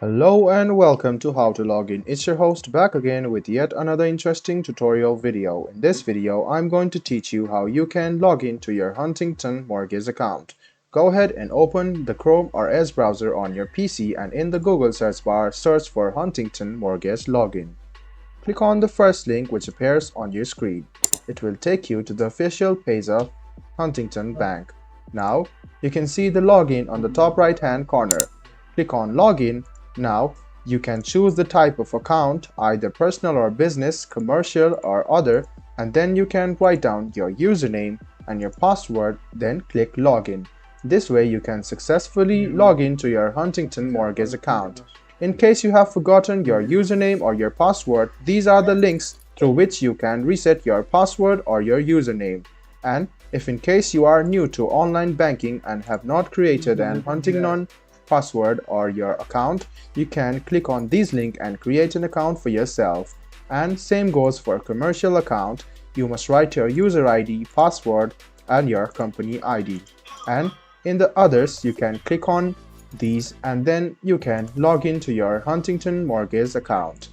Hello and welcome to How to Log In. It's your host back again with yet another interesting tutorial video. In this video, I'm going to teach you how you can log in to your Huntington Mortgage account. Go ahead and open the Chrome or Edge browser on your PC and in the Google search bar, search for Huntington Mortgage Login. Click on the first link which appears on your screen. It will take you to the official page of Huntington Bank. Now, you can see the login on the top right hand corner. Click on Login. Now, you can choose the type of account, either personal or business, commercial or other, and then you can write down your username and your password, then click Login. This way you can successfully log in to your Huntington Mortgage account. In case you have forgotten your username or your password, these are the links through which you can reset your password or your username. And if in case you are new to online banking and have not created an Huntington password or your account, you can click on this link and create an account for yourself. And same goes for a commercial account. You must write your user ID, password and your company ID. And in the others, you can click on these and then you can log into your Huntington Mortgage account.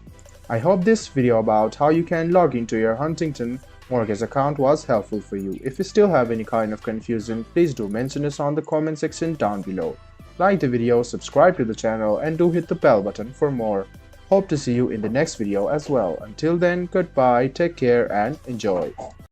I hope this video about how you can log into your Huntington Mortgage account was helpful for you. If you still have any kind of confusion, please do mention us on the comment section down below. Like the video, subscribe to the channel and do hit the bell button for more. Hope to see you in the next video as well. Until then, goodbye, take care and enjoy.